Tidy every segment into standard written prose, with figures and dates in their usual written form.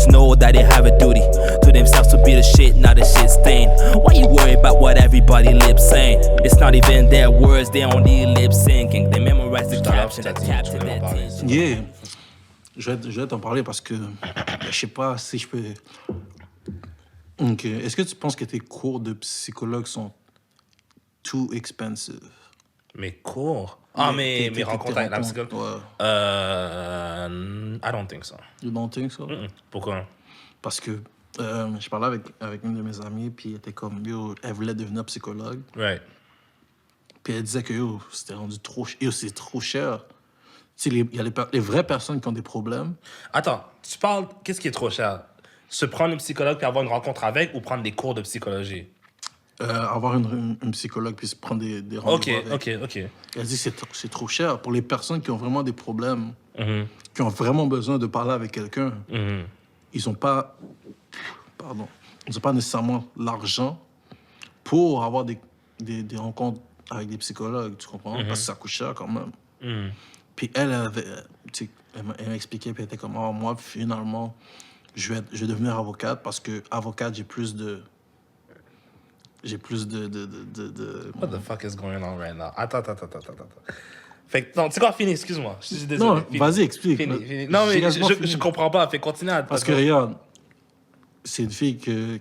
just know that they have a duty to themselves to be the shit, not the shit stain. Why you worry about what everybody lip saying? It's not even their words, they only lip syncing. They memorize the caption that captured their attention. Yeah. Je vais t'en parler parce que je sais pas si je peux. Ok. Est-ce que tu penses que tes cours de psychologue sont too expensive? Mes cours? Ah, mes rencontres avec la psychologue? Ouais. I don't think so. You don't think so? Pourquoi? Parce que je parlais avec une de mes amies, puis elle était comme, yo, elle voulait devenir psychologue. Right. Puis elle disait que, yo, c'était rendu trop cher. Yo, c'est trop cher. Tu sais, il y a les vraies personnes qui ont des problèmes. Attends, tu parles, qu'est-ce qui est trop cher? Se prendre un psychologue puis avoir une rencontre avec ou prendre des cours de psychologie? Avoir une psychologue puis se prendre des rendez-vous avec. OK. Elle dit que c'est trop cher pour les personnes qui ont vraiment des problèmes, qui ont vraiment besoin de parler avec quelqu'un. Ils n'ont pas... Pardon. Ils n'ont pas nécessairement l'argent pour avoir des rencontres avec des psychologues, tu comprends? Parce que ça coûte cher quand même. Puis elle m'a expliqué, puis elle était comme, oh, moi, finalement, je vais devenir avocate parce que avocate, j'ai plus de... What the fuck is going on right now? Attends. Fait que, non, tu sais quoi, fini, excuse-moi. Je suis désolé. Non, vas-y, explique. Fini. Non, mais je comprends pas. Fait continue à... Parce que regarde, c'est une fille que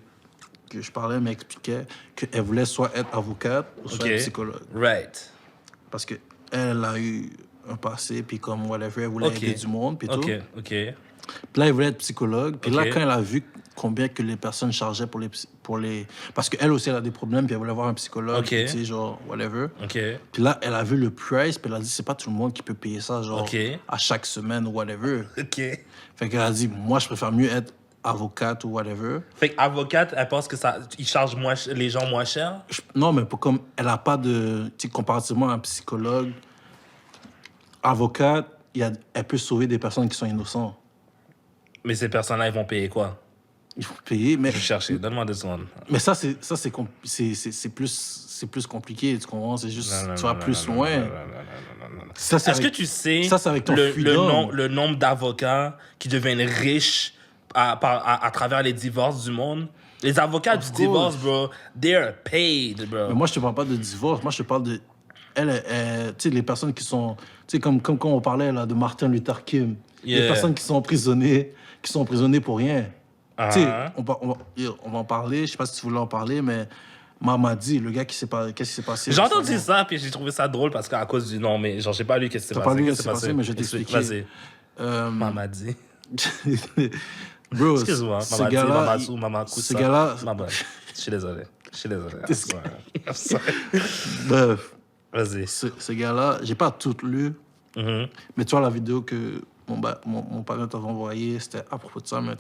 je parlais, elle m'expliquait qu'elle voulait soit être avocate ou soit être psychologue. Right. Parce qu'elle a eu un passé, puis comme whatever, elle voulait aider du monde, puis tout. OK. Puis là, elle voulait être psychologue. Puis là, quand elle a vu combien que les personnes chargeaient pour les... Parce qu'elle aussi, elle a des problèmes, puis elle voulait voir un psychologue, tu sais, genre, whatever. Puis là, elle a vu le price, puis elle a dit, c'est pas tout le monde qui peut payer ça, genre, à chaque semaine ou whatever. Fait qu'elle a dit, moi, je préfère mieux être avocate ou whatever. Fait qu'avocate, elle pense que ils chargent les gens moins cher? Non, mais comme elle a pas de... Tu sais, comparativement à un psychologue, avocate, elle peut sauver des personnes qui sont innocentes. Mais ces personnes-là, ils vont payer quoi? Il faut payer, mais... Je vais chercher, donne-moi 2 secondes. Mais c'est plus compliqué, tu comprends? C'est juste, tu vas plus loin. Est-ce que tu sais ça, c'est avec ton le nombre d'avocats qui deviennent riches à travers les divorces du monde? Les avocats du divorce, bro, they're paid, bro. Mais moi, je te parle pas de divorce. Moi, je te parle de... tu sais, les personnes qui sont... Tu sais, comme quand on parlait là, de Martin Luther King. Les personnes qui sont emprisonnées pour rien. Tu sais, on va en parler. Je sais pas si tu voulais en parler, mais Mamadi, le gars qu'est-ce qui s'est passé? J'ai entendu ça, puis j'ai trouvé ça drôle parce qu'à cause du nom, mais genre, j'ai pas lu qu'est-ce qui s'est passé. T'as pas lu qu'est-ce qui s'est passé, mais je vais t'expliquer. Vas-y. Mamadi. Bro, excuse-moi, Mamadi, Mamassou, Mamakoussa. Ce gars-là... Je suis désolé. I'm sorry. Bref. Vas-y. Ce gars-là, j'ai pas tout lu, mais tu vois la vidéo que mon parent t'avait envoyée, c'était à propos de ça, mais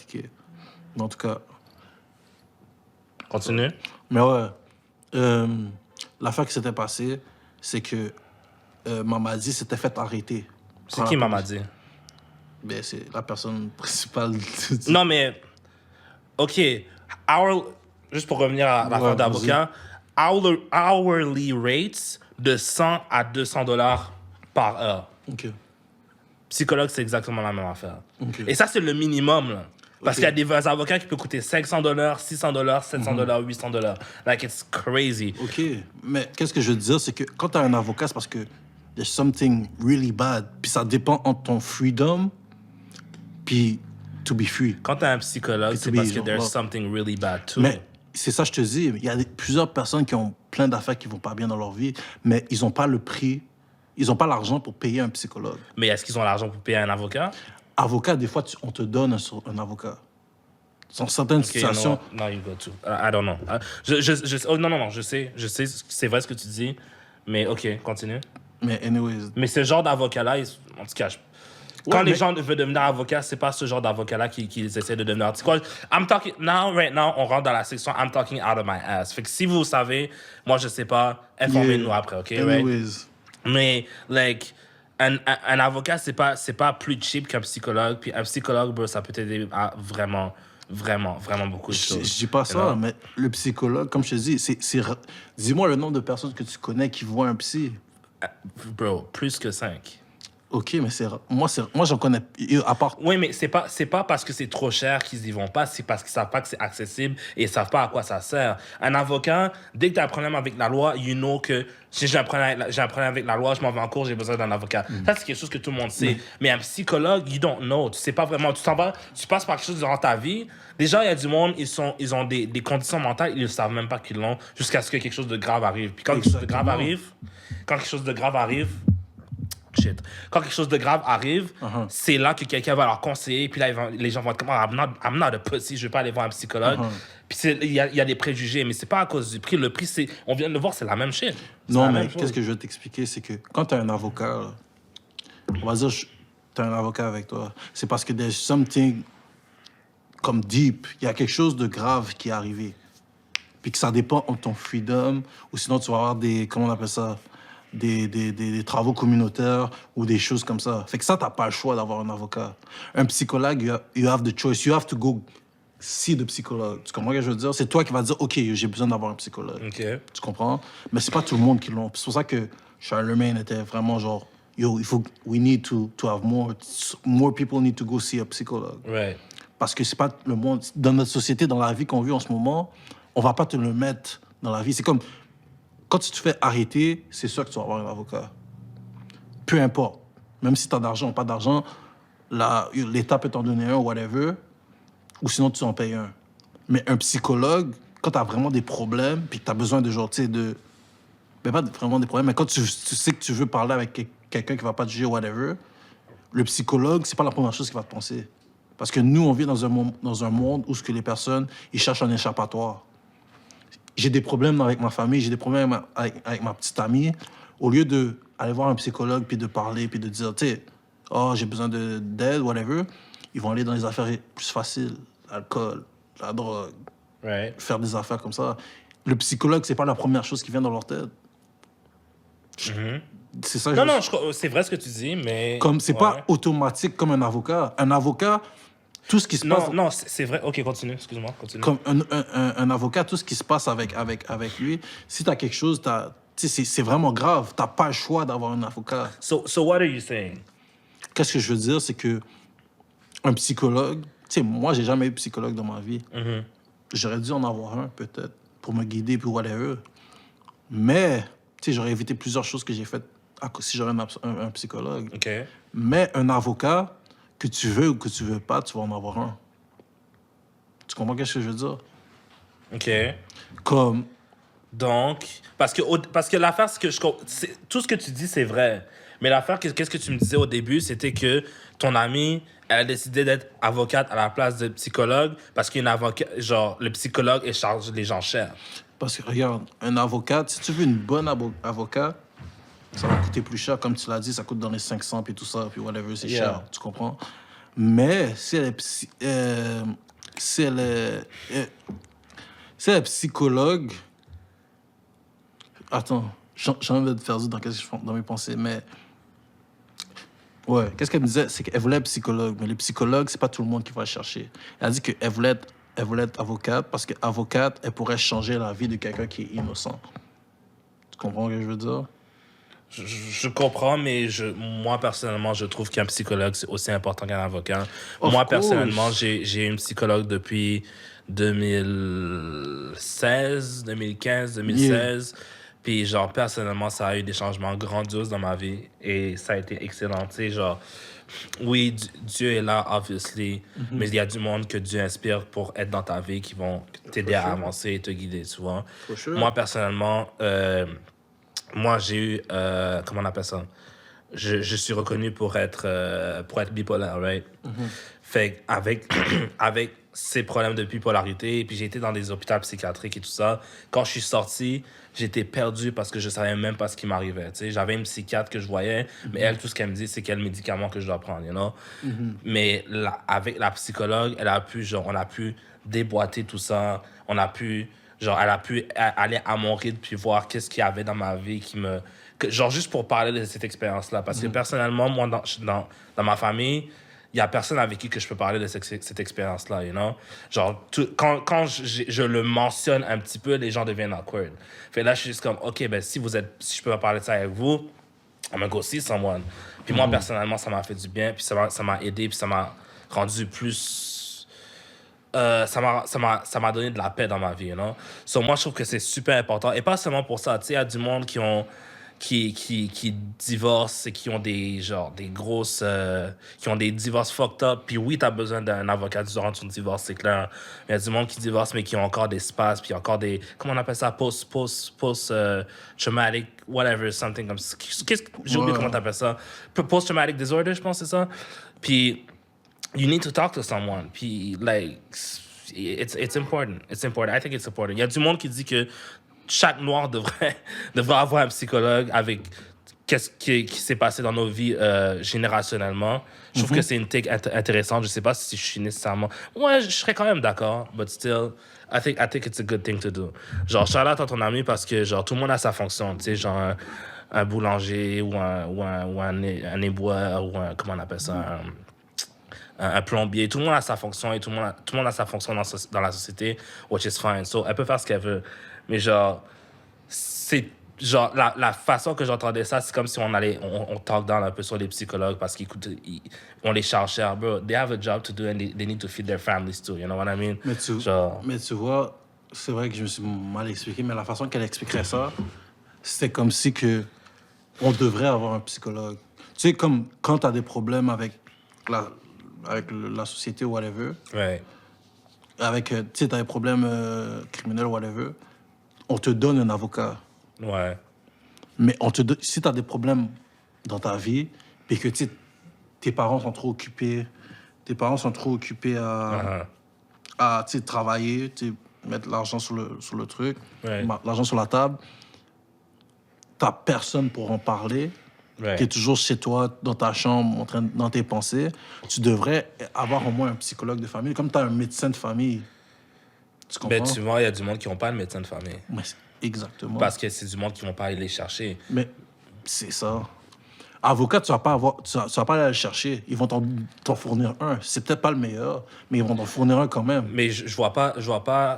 en tout cas... Continue. Mais ouais, l'affaire qui s'était passée, c'est que Mamadi s'était fait arrêter. C'est qui Mamadi? Ben, c'est la personne principale. Non, mais... OK. Juste pour revenir à l'affaire d'avocat, hourly rates de 100 à 200 $ par heure. OK. Psychologue, c'est exactement la même affaire. Et ça, c'est le minimum, là. Parce qu'il y a des avocats qui peuvent coûter 500 $, 600 $, 700 $, 800 $. Like, it's crazy. OK. Mais qu'est-ce que je veux dire, c'est que quand tu as un avocat, c'est parce que there's something really bad. Puis ça dépend entre ton freedom puis to be free. Quand tu as un psychologue, c'est parce que there's something really bad, too. Mais c'est ça, je te dis. Il y a plusieurs personnes qui ont plein d'affaires qui vont pas bien dans leur vie, mais ils ont pas le prix, ils ont pas l'argent pour payer un psychologue. Mais est-ce qu'ils ont l'argent pour payer un avocat? Avocat, des fois, on te donne un avocat. Dans certaines situations... Non, you go to. I don't know. Non, je sais, c'est vrai ce que tu dis, mais OK, continue. Mais anyways... Mais ce genre d'avocat-là, en tout cas, quand les gens veulent devenir avocat, c'est pas ce genre d'avocat-là qu'ils essaient de devenir. Right now, on rentre dans la section I'm talking out of my ass. Fait que si vous savez, moi, je sais pas, informez-nous après, OK? Anyways. Right? Mais, like... Un avocat, c'est pas plus cheap qu'un psychologue. Puis un psychologue, bro, ça peut t'aider à vraiment beaucoup de choses. Je dis pas ça, mais le psychologue, comme je te dis, dis-moi le nombre de personnes que tu connais qui voient un psy. Bro, plus que 5. OK, mais moi, j'en connais... À part... Oui, mais c'est pas parce que c'est trop cher qu'ils y vont pas, c'est parce qu'ils savent pas que c'est accessible et ils savent pas à quoi ça sert. Un avocat, dès que tu as un problème avec la loi, you know que si j'ai un problème avec la loi, je m'en vais en cours, j'ai besoin d'un avocat. Ça, c'est quelque chose que tout le monde sait. Mais un psychologue, you don't know. Tu sais pas vraiment. Tu passes par quelque chose durant ta vie. Déjà, il y a du monde, ils ont des conditions mentales, ils ne savent même pas qu'ils l'ont jusqu'à ce que quelque chose de grave arrive. Puis quand quelque chose de grave arrive, shit. Quand quelque chose de grave arrive, c'est là que quelqu'un va leur conseiller. Puis là, les gens vont être comme, I'm not a pussy, je vais pas aller voir un psychologue. Puis il y a des préjugés, mais c'est pas à cause du prix. Le prix, on vient de le voir, c'est la même shit. Non, mais qu'est-ce que je vais t'expliquer, c'est que quand tu as un avocat, là, on va dire, tu as un avocat avec toi, c'est parce que there's something comme deep, il y a quelque chose de grave qui est arrivé. Puis que ça dépend de ton freedom, ou sinon tu vas avoir des, comment on appelle ça, des travaux communautaires ou des choses comme ça. Fait que ça, t'as pas le choix d'avoir un avocat. Un psychologue, you have the choice. You have to go see the psychologue. Tu comprends ce que je veux dire? C'est toi qui vas dire, OK, j'ai besoin d'avoir un psychologue. Okay. Tu comprends? Mais c'est pas tout le monde qui l'ont. C'est pour ça que Charlemagne était vraiment genre, yo, we need to have more people need to go see a psychologue. Right. Parce que c'est pas le monde, dans notre société, dans la vie qu'on vit en ce moment, on va pas te le mettre dans la vie. C'est comme, quand tu te fais arrêter, c'est sûr que tu vas avoir un avocat. Peu importe. Même si tu as d'argent ou pas d'argent, l'État peut t'en donner un, whatever, ou sinon tu en payes un. Mais un psychologue, quand tu as vraiment des problèmes, puis que tu as besoin de genre, tu sais, de... Ben pas vraiment des problèmes, mais quand tu sais que tu veux parler avec quelqu'un qui va pas te juger, whatever, le psychologue, c'est pas la première chose qu'il va te penser. Parce que nous, on vit dans un monde où ce que les personnes, ils cherchent un échappatoire. J'ai des problèmes avec ma famille, j'ai des problèmes avec ma petite amie. Au lieu d'aller voir un psychologue, puis de parler, puis de dire, tu sais, oh, j'ai besoin d'aide, whatever, ils vont aller dans les affaires plus faciles. L'alcool, la drogue, right. faire des affaires comme ça. Le psychologue, c'est pas la première chose qui vient dans leur tête. C'est ça. Non, c'est vrai ce que tu dis, mais... Comme c'est pas automatique comme un avocat. Un avocat, tout ce qui se passe... Non, c'est vrai. OK, continue, excuse-moi, continue. Comme un avocat, tout ce qui se passe avec lui, si t'as quelque chose, c'est vraiment grave. T'as pas le choix d'avoir un avocat. So what are you saying? Qu'est-ce que je veux dire, c'est que un psychologue... Tu sais, moi, j'ai jamais eu de psychologue dans ma vie. J'aurais dû en avoir un, peut-être, pour me guider, puis whatever. Mais, tu sais, j'aurais évité plusieurs choses que j'ai faites si j'aurais un psychologue. OK. Mais un avocat, que tu veux ou que tu veux pas, tu vas en avoir un. Tu comprends ce que je veux dire? OK. Comme... Donc, parce que l'affaire, tout ce que tu dis, c'est vrai. Mais l'affaire, qu'est-ce que tu me disais au début, c'était que ton amie, elle a décidé d'être avocate à la place de psychologue parce qu'une avocat, genre, le psychologue, il charge les gens cher. Parce que, regarde, un avocat, si tu veux une bonne avocat, ça va coûter plus cher. Comme tu l'as dit, ça coûte dans les 500 puis tout ça, puis whatever, c'est cher. Tu comprends? Mais si elle est psychologue... Attends, j'ai envie de faire ça dans mes pensées, mais... Ouais, qu'est-ce qu'elle me disait? C'est qu'elle voulait être psychologue, mais le psychologue, c'est pas tout le monde qui va chercher. Elle a dit qu'elle voulait être avocate parce qu'avocate, elle pourrait changer la vie de quelqu'un qui est innocent. Tu comprends ce que je veux dire? Je comprends, mais moi, personnellement, je trouve qu'un psychologue, c'est aussi important qu'un avocat. Moi, personnellement, j'ai une psychologue depuis 2016, 2015, 2016. Yeah. Puis, genre, personnellement, ça a eu des changements grandioses dans ma vie. Et ça a été excellent. Tu sais, genre, oui, Dieu est là, obviously. Mais il y a du monde que Dieu inspire pour être dans ta vie qui vont t'aider à avancer et te guider, tu vois. Moi, personnellement... moi, j'ai eu... comment on appelle ça? Je suis reconnu pour être bipolaire, right? Fait avec ces problèmes de bipolarité, puis j'ai été dans des hôpitaux psychiatriques et tout ça. Quand je suis sorti, j'étais perdu parce que je savais même pas ce qui m'arrivait. T'sais. J'avais une psychiatre que je voyais, mais elle, tout ce qu'elle me dit, c'est quel médicament que je dois prendre, you know? Mais avec la psychologue, on a pu déboîter tout ça. On a pu... Genre, elle a pu aller à mon rythme puis voir qu'est-ce qu'il y avait dans ma vie qui me... Genre, juste pour parler de cette expérience-là. Parce que personnellement, moi, dans ma famille, il n'y a personne avec qui que je peux parler de cette expérience-là, you know? Genre, quand je le mentionne un petit peu, les gens deviennent awkward. Fait là, je suis juste comme, OK, ben si je peux pas parler de ça avec vous, I'm gonna go see someone. Puis moi, personnellement, ça m'a fait du bien, puis ça m'a aidé, puis ça m'a rendu plus... ça m'a donné de la paix dans ma vie, you know? So, moi, je trouve que c'est super important. Et pas seulement pour ça, tu sais, il y a du monde qui divorcent et qui ont des grosses... qui ont des divorces fucked up. Puis oui, t'as besoin d'un avocat durant ton divorce, c'est clair. Il y a du monde qui divorce, mais qui ont encore des spasmes, puis encore des... Comment on appelle ça? Post-traumatic, whatever, something comme ça. J'ai oublié comment t'appelles ça. Post-traumatic disorder, je pense, c'est ça? Puis... You need to talk to someone. Puis, like, it's important. It's important. I think it's important. Il y a du monde qui dit que chaque noir devrait avoir un psychologue avec qu'est-ce qui s'est passé dans nos vies générationnellement. Je trouve que c'est une take intéressante. Je sais pas si je suis nécessairement... Ouais, je serais quand même d'accord, but still, I think it's a good thing to do. Genre, shout out à ton ami parce que, genre, tout le monde a sa fonction. Tu sais, genre, un boulanger ou un éboueur ou un... Comment on appelle ça? Un plombier, tout le monde a sa fonction et tout le monde a sa fonction dans la société, which is fine. So, elle peut faire ce qu'elle veut. Mais genre, c'est genre, la façon que j'entendais ça, c'est comme si on talk down un peu sur les psychologues parce on les charge cher. Bro, they have a job to do and they need to feed their families too. You know what I mean? Mais tu vois, c'est vrai que je me suis mal expliqué, mais la façon qu'elle expliquerait ça, c'était comme si que on devrait avoir un psychologue. Tu sais, comme quand tu as des problèmes avec la société ou whatever, Ouais. avec, tu sais, t'as des problèmes criminels ou whatever, on te donne un avocat. Ouais. Mais si t'as des problèmes dans ta vie, puis que, tu sais, tes parents sont trop occupés à tu sais, travailler, tu sais, mettre l'argent sur le truc, Ouais. l'argent sur la table, t'as personne pour en parler. Ouais. Qui est toujours chez toi, dans ta chambre, dans tes pensées, tu devrais avoir au moins un psychologue de famille, comme tu as un médecin de famille. Tu comprends? Ben, tu vois, il y a du monde qui n'ont pas de médecin de famille. Mais exactement. Parce que c'est du monde qui ne vont pas aller les chercher. Mais c'est ça. Avocat, tu vas pas aller le chercher. Ils vont t'en fournir un. C'est peut-être pas le meilleur, mais ils vont t'en fournir un quand même. Mais je vois pas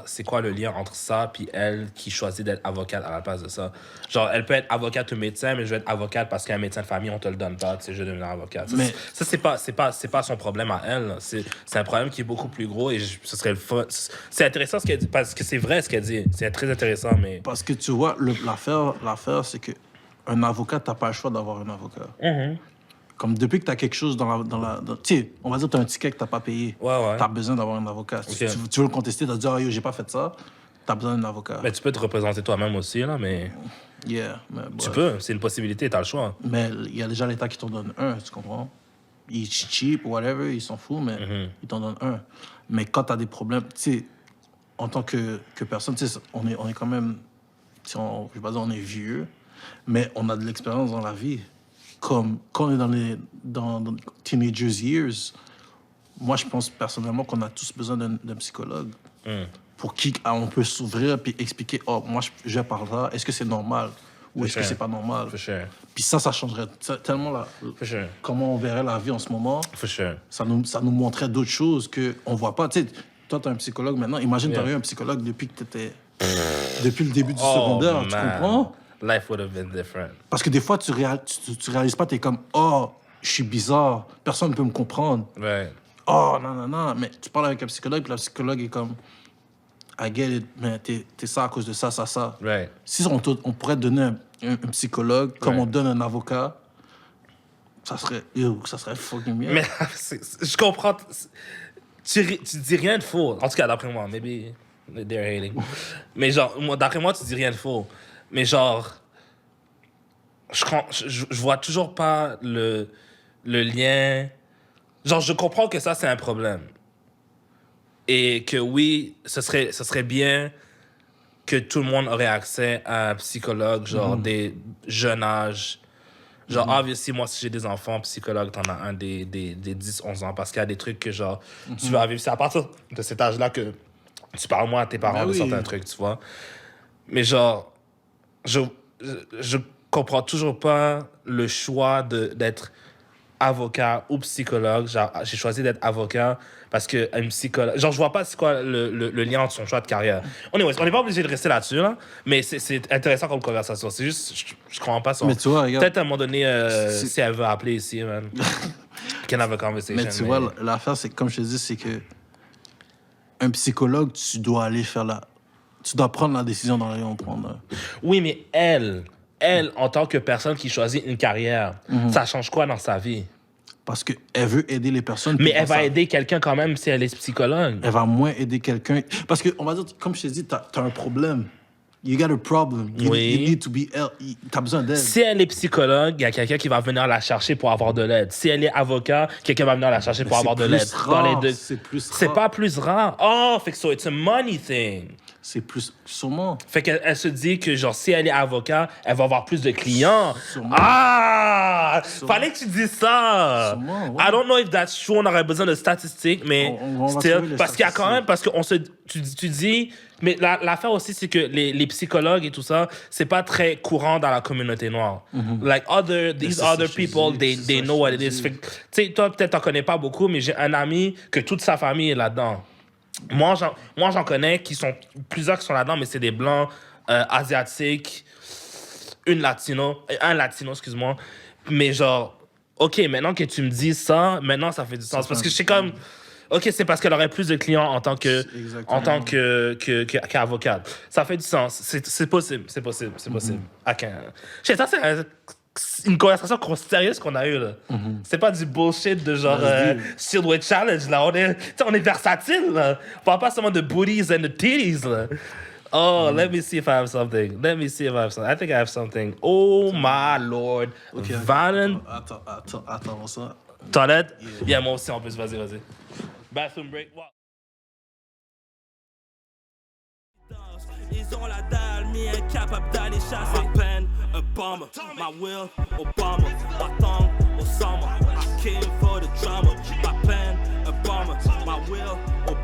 c'est quoi le lien entre ça puis elle qui choisit d'être avocate à la place de ça. Genre, elle peut être avocate ou médecin, mais je vais être avocate parce qu'un médecin de famille, on te le donne pas, tu sais, je vais devenir avocate. Ça, c'est pas son problème à elle. Là. C'est un problème qui est beaucoup plus gros et ce serait le fun. C'est intéressant ce qu'elle dit, parce que c'est vrai ce qu'elle dit. C'est très intéressant, mais... Parce que tu vois, l'affaire, c'est que un avocat, t'as pas le choix d'avoir un avocat. Mm-hmm. Comme depuis que t'as quelque chose tu sais, on va dire que t'as un ticket que t'as pas payé. Ouais. T'as besoin d'avoir un avocat. Okay. Tu veux le contester, t'as dit, yo, j'ai pas fait ça. T'as besoin d'un avocat. Mais tu peux te représenter toi-même aussi, là, mais... Yeah. Tu peux, c'est une possibilité, t'as le choix. Mais il y a déjà l'État qui t'en donne un, tu comprends? Il est cheap, whatever, ils s'en foutent, mais ils t'en donnent un. Mais quand t'as des problèmes, tu sais, en tant que personne, tu sais, on est quand même... Je vais pas dire on est vieux, mais on a de l'expérience dans la vie. Comme quand on est dans teenagers years, moi, je pense personnellement qu'on a tous besoin d'un psychologue pour qui on peut s'ouvrir puis expliquer, moi, je vais par là, est-ce que c'est normal ou est-ce que c'est pas normal? For sure. Puis ça changerait tellement comment on verrait la vie en ce moment. For sure. Ça nous montrait d'autres choses qu'on voit pas. Tu sais, toi, t'as un psychologue maintenant. Imagine, t'aurais eu un psychologue depuis que depuis le début du secondaire, tu comprends? Life would have been different. Parce que des fois, tu réalises pas, t'es comme, je suis bizarre, personne ne peut me comprendre. Right. Non. Mais tu parles avec un psychologue, puis le psychologue est comme, I get it, mais t'es ça à cause de ça. Right. Si on pourrait te donner un psychologue, comme on donne un avocat, ça serait fucking bien. Mais je comprends. Tu dis rien de faux. En tout cas, d'après moi, maybe they're hating. Mais genre, d'après moi, tu dis rien de faux. Mais genre, je vois toujours pas le lien. Genre, je comprends que ça, c'est un problème. Et que oui, ce serait bien que tout le monde aurait accès à un psychologue, genre des jeunes âges. Genre, obviously, moi, si j'ai des enfants, psychologue, t'en as un des 10-11 ans. Parce qu'il y a des trucs que, genre, tu vas vivre. C'est à partir de cet âge-là que tu parles moins à tes parents de certains trucs, tu vois. Mais genre, je comprends toujours pas le choix d'être avocat ou psychologue. Genre, j'ai choisi d'être avocat parce que un psychologue... Genre, je vois pas c'est quoi le lien entre son choix de carrière. On n'est pas obligé de rester là-dessus, là, mais c'est intéressant comme conversation. C'est juste, je comprends pas son... Mais tu vois, regarde... Peut-être à un moment donné, si elle veut appeler ici, man. Can have a conversation. Mais tu vois, l'affaire, c'est comme je te dis, c'est que un psychologue, tu dois aller faire la... Tu dois prendre la décision dans laquelle on prend. Oui, mais elle, en tant que personne qui choisit une carrière, ça change quoi dans sa vie? Parce qu'elle veut aider les personnes. Mais elle va aider quelqu'un quand même si elle est psychologue. Elle va moins aider quelqu'un. Parce que, on va dire, comme je t'ai dit, t'as un problème. You got a problem. You need to be... T'as besoin d'aide. Si elle est psychologue, il y a quelqu'un qui va venir la chercher pour avoir de l'aide. Si elle est avocat, quelqu'un va venir la chercher pour avoir de l'aide. Dans les deux. C'est plus rare. C'est pas plus rare. Oh, fait que so it's a money thing. C'est plus... Sûrement. Fait qu'elle se dit que, genre, si elle est avocat, elle va avoir plus de clients. Sûrement. Ah! Sûrement. Fallait que tu dises ça! Sûrement, ouais. I don't know if that's true, on aurait besoin de statistiques, mais on va still, trouver les parce qu'il y a quand même, parce que tu dis... Mais l'affaire aussi, c'est que les psychologues et tout ça, c'est pas très courant dans la communauté noire. Like, these other people, they know what it is. Tu sais, toi, peut-être t'en connais pas beaucoup, mais j'ai un ami que toute sa famille est là-dedans. Moi, j'en connais plusieurs qui sont là-dedans, mais c'est des blancs asiatiques, un latino, excuse-moi. Mais genre, OK, maintenant que tu me dis ça, maintenant ça fait du sens. Parce que je sais comme, OK, c'est parce qu'elle aurait plus de clients en tant qu'avocate. Ça fait du sens. C'est possible. I can't. Je sais, ça, c'est une conversation sérieuse qu'on a eue, là. C'est pas du bullshit de genre Shieldway Challenge, là. On est versatile, là. On parle pas seulement de booties and the titties, là. Oh, let me see if I have something. I think I have something. Oh, my Lord. Okay. Attends, ça. Toilette? Yeah, moi aussi, en plus. Vas-y. Bathroom break. Wow. Ils ont la dalle, mais incapable d'aller chasser. Ma peine, a bomber. My will, Obama. My tongue, Osama. I came for the drama. My pen, a bomber. My will, Obama.